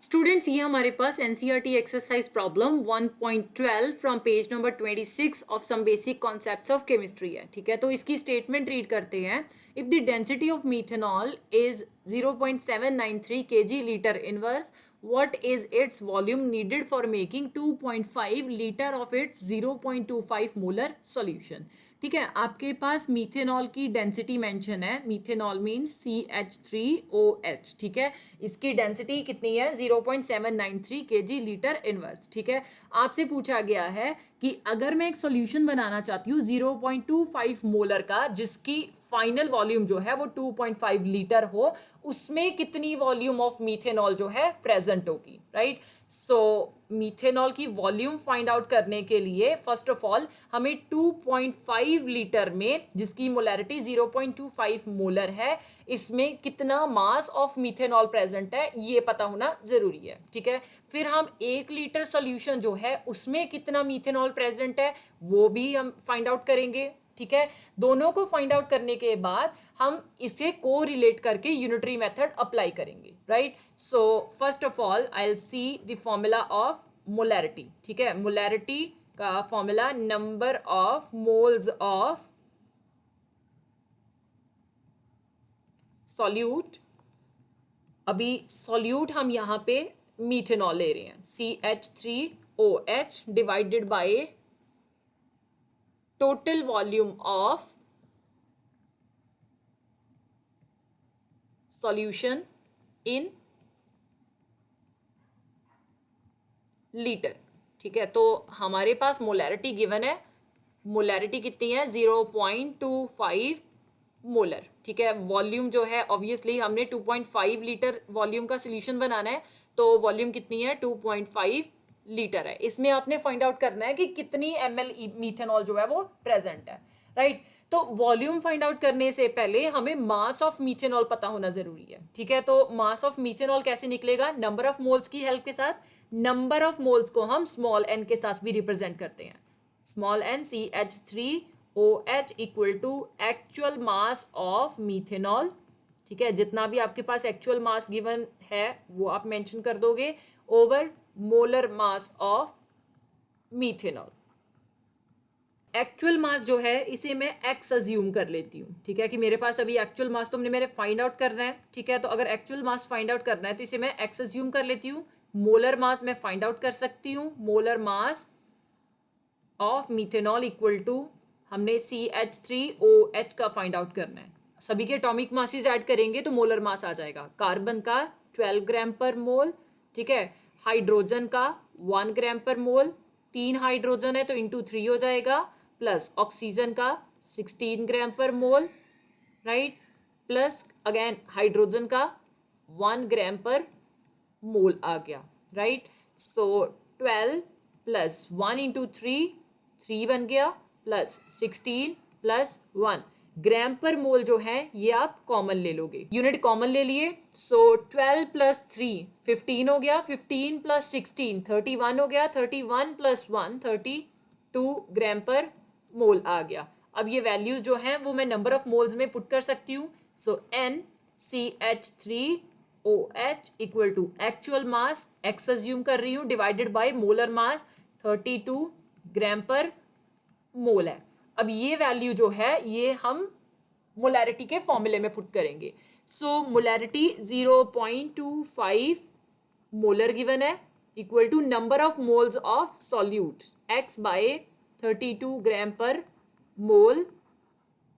Students, ये हमारे पास NCERT exercise problem 1.12 from page number 26 of some basic concepts of chemistry है। ठीक है, तो इसकी स्टेटमेंट रीड करते हैं। If the density of methanol is 0.793 kg litre inverse, what is its volume needed for making 2.5 litre of its 0.25 molar solution. ठीक है, आपके पास मीथेनॉल की डेंसिटी मेंशन है। Methanol means CH3OH। ठीक है, इसकी डेंसिटी कितनी है? 0.793 kg लीटर इनवर्स। ठीक है, आपसे पूछा गया है कि अगर मैं एक सॉल्यूशन बनाना चाहती हूँ 0.25 मोलर का, जिसकी फाइनल वॉल्यूम जो है वो 2.5 लीटर हो, उसमें कितनी वॉल्यूम ऑफ मीथेनॉल जो है प्रेजेंट होगी। राइट, सो मीथेनॉल की वॉल्यूम फाइंड आउट करने के लिए फर्स्ट ऑफ ऑल हमें 2.5 लीटर में, जिसकी मोलैरिटी 0.25 मोलर है, इसमें कितना मास ऑफ मीथेनॉल प्रेजेंट है ये पता होना जरूरी है। ठीक है, फिर हम 1 लीटर सॉल्यूशन जो है उसमें कितना मीथेनॉल प्रेजेंट है वो भी हम फाइंड आउट करेंगे। ठीक है, दोनों को फाइंड आउट करने के बाद हम इसे को रिलेट करके यूनिटरी मेथड अप्लाई करेंगे। Right, so first of all I will see the formula of molarity. ठीक है, मोलैरिटी का formula number of moles of solute. अभी सॉल्यूट हम यहाँ पे मीथेनॉल ले रहे हैं, CH3OH divided by total volume of solution in litre. ठीक है, तो हमारे पास मोलैरिटी गिवन है। मोलैरिटी कितनी है? 0.25 मोलर। ठीक है, वॉल्यूम जो है ऑब्वियसली हमने 2.5 लीटर वॉल्यूम का सोल्यूशन बनाना है, तो वॉल्यूम कितनी है? 2.5 लीटर है। इसमें आपने फाइंड आउट करना है कि कितनी ml मीथेनॉल जो है वो प्रेजेंट है। राइट, तो वॉल्यूम फाइंड आउट करने से पहले हमें मास ऑफ मीथेनॉल पता होना जरूरी है। ठीक है, तो मास ऑफ मीथेनॉल कैसे निकलेगा? नंबर ऑफ मोल्स की हेल्प के साथ। नंबर ऑफ मोल्स को हम स्मॉल n के साथ भी रिप्रेजेंट करते हैं। Small n CH3OH equal to actual mass of methanol. ठीक है, जितना भी आपके पास एक्चुअल मास गिवन है वो आप मेंशन कर दोगे over molar mass of methanol. Actual mass जो है इसे मैं x अज्यूम कर लेती हूँ। ठीक है, कि मेरे पास अभी एक्चुअल मास तो हमने मेरे फाइंड आउट करना है। ठीक है, तो अगर एक्चुअल मास फाइंड आउट करना है तो इसे मैं x अज्यूम कर लेती हूँ। मोलर मास मैं फाइंड आउट कर सकती हूँ। Molar mass of methanol equal to, हमने CH3OH का फाइंड आउट करना है। सभी के एटॉमिक मासेस ऐड करेंगे तो मोलर मास आ जाएगा। कार्बन का 12 ग्राम पर मोल। ठीक है, हाइड्रोजन का 1 ग्राम पर मोल। 3 हाइड्रोजन है तो इंटू 3 हो जाएगा, प्लस ऑक्सीजन का 16 ग्राम पर मोल। राइट, प्लस अगेन हाइड्रोजन का 1 ग्राम पर मोल आ गया। राइट, सो 12 प्लस 1 इंटू 3 बन गया, प्लस 16 प्लस 1 ग्राम पर मोल जो है ये आप कॉमन ले लोगे, यूनिट कॉमन ले लिए। सो 12 प्लस 3 15 हो गया, 15 प्लस 16 31 हो गया, 31 प्लस 1 32 ग्राम पर मोल आ गया। अब ये वैल्यूज जो हैं वो मैं नंबर ऑफ मोल्स में पुट कर सकती हूँ। So NCH3OH equal to actual mass x assume कर रही हूँ divided by molar mass 32 gram per mole है। अब ये वैल्यू जो है ये हम मोलैरिटी के फॉर्मूले में पुट करेंगे। सो मोलैरिटी 0.25 मोलर गिवन है equal to number of moles of solute x by 32 gram per mole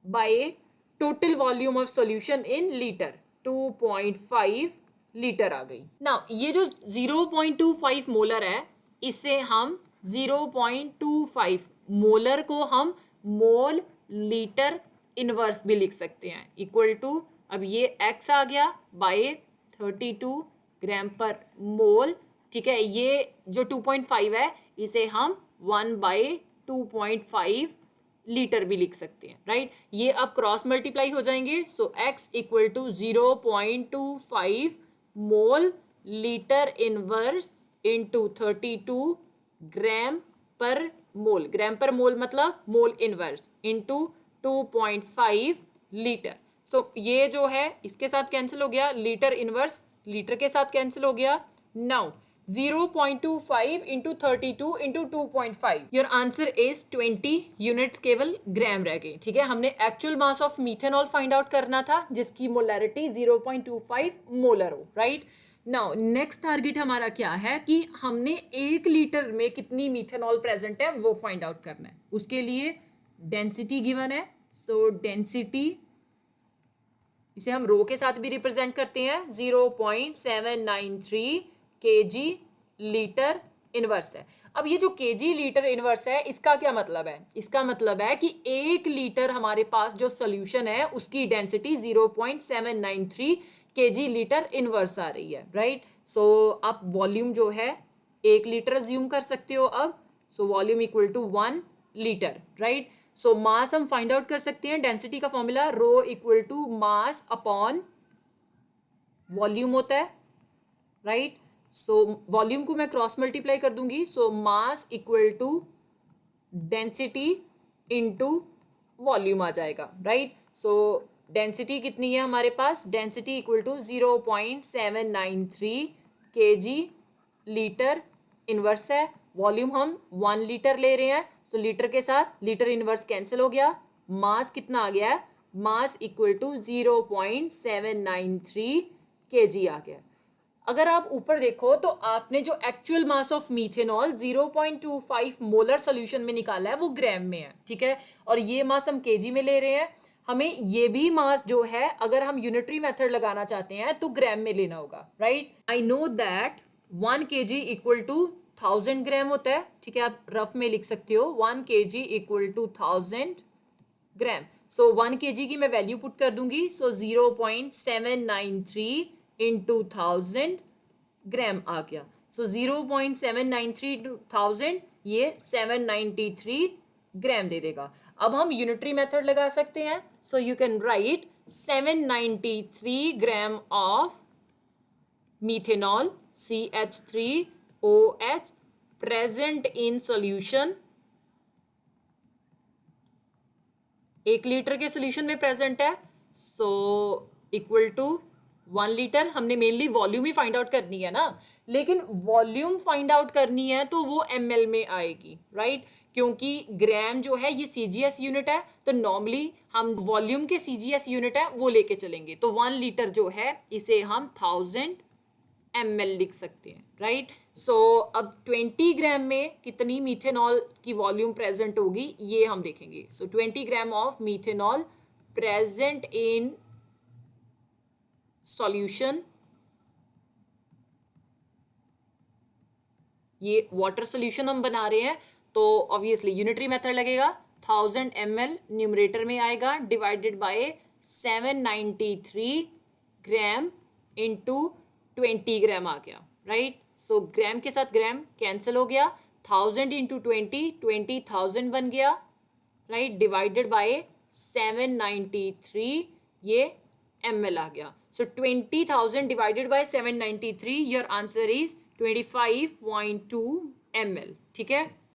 by total volume of solution in litre 2.5 litre आ गई। नाउ ये जो 0.25 मोलर है इससे हम 0.25 मोलर को हम मोल लीटर इनवर्स भी लिख सकते हैं इक्वल टू, अब ये x आ गया बाय 32 ग्राम पर मोल। ठीक है, ये जो 2.5 है इसे हम 1 बाय 2.5 लीटर भी लिख सकते हैं। राइट, ये अब क्रॉस मल्टीप्लाई हो जाएंगे। So x equal to 0.25 mole litre inverse into 32 gram per mole. Gram per mole मतलब mole inverse into 2.5 litre. So ये जो है इसके साथ कैंसिल हो गया, लीटर इनवर्स लीटर के साथ कैंसिल हो गया, now 0.25 into 32 into 2.5 your answer is 20 units, केवल ग्राम रह गए। ठीक है, हमने actual mass of methanol find out करना था जिसकी मोलैरिटी 0.25 मोलर हो, राइट। नाउ नेक्स्ट टारगेट हमारा क्या है कि हमने 1 लीटर में कितनी मीथेनॉल प्रेजेंट है वो फाइंड आउट करना है। उसके लिए डेंसिटी गिवन है, सो डेंसिटी इसे हम रो के साथ भी रिप्रेजेंट करते हैं, 0.793 kg लीटर इनवर्स है। अब ये जो kg लीटर इनवर्स है इसका क्या मतलब है? इसका मतलब है कि 1 लीटर हमारे पास जो सोल्यूशन है उसकी डेंसिटी 0.793 kg लीटर इनवर्स आ रही है, राइट। सो आप वॉल्यूम जो है 1 लीटर अज्यूम कर सकते हो अब, so volume equal to 1 litre, right. So mass हम फाइंड आउट कर सकते हैं, डेंसिटी का formula rho equal to mass upon volume होता है, राइट। सो वॉल्यूम को मैं क्रॉस मल्टीप्लाई कर दूंगी, so mass equal to density into volume आ जाएगा, राइट। सो डेंसिटी कितनी है हमारे पास? Density equal to 0.793 kg litre inverse है। वॉल्यूम हम 1 लीटर ले रहे हैं, सो लीटर के साथ लीटर इनवर्स कैंसिल हो गया। मास कितना आ गया है? मास इक्वल टू 0.793 kg आ गया। अगर आप ऊपर देखो तो आपने जो actual mass of methanol 0.25 molar solution में निकाला है वो ग्राम में है, ठीक है, और ये मास हम केजी में ले रहे हैं। हमें ये भी मास जो है अगर हम यूनिटरी मेथड लगाना चाहते हैं तो ग्राम में लेना होगा, right. I know that 1 kg equal to 1000 gram होता है, ठीक है, आप रफ में लिख सकते हो 1 kg equal to 1000 gram. So 1 kg की मैं वैल्यू पुट कर दूंगी, सो 0.793 इंटू 1000 ग्राम आ गया। सो 0.793 इंटू 1000 ये 793 ग्राम दे देगा। अब हम यूनिटरी मेथड लगा सकते हैं, so you can write 793 gram of methanol CH3OH present in solution, 1 litre के सोल्यूशन में प्रेजेंट है, सो इक्वल टू 1 लीटर। हमने मेनली वॉल्यूम ही फाइंड आउट करनी है ना, लेकिन वॉल्यूम फाइंड आउट करनी है तो वो ml में आएगी, राइट, क्योंकि ग्राम जो है ये CGS यूनिट है, तो नॉर्मली हम वॉल्यूम के CGS यूनिट है वो लेके चलेंगे। तो 1 लीटर जो है इसे हम 1000 ml लिख सकते हैं, राइट। सो अब 20 ग्राम में कितनी मीथेनॉल की वॉल्यूम प्रेजेंट होगी ये हम देखेंगे। सो 20 gram of methanol present in solution, ये वाटर सॉल्यूशन हम बना रहे हैं तो ऑब्वियसली यूनिटरी मेथड लगेगा। 1000 ml न्यूमरेटर में आएगा, डिवाइडेड बाय 793 ग्राम इंटू 20 ग्राम आ गया, राइट। सो ग्राम के साथ ग्राम कैंसिल हो गया, 1000 इंटू 20,000 बन गया, राइट, डिवाइडेड बाय 793 ये ml आ गया। सो 20,000 divided by 793, your answer is 25.2 ml, ठीक है।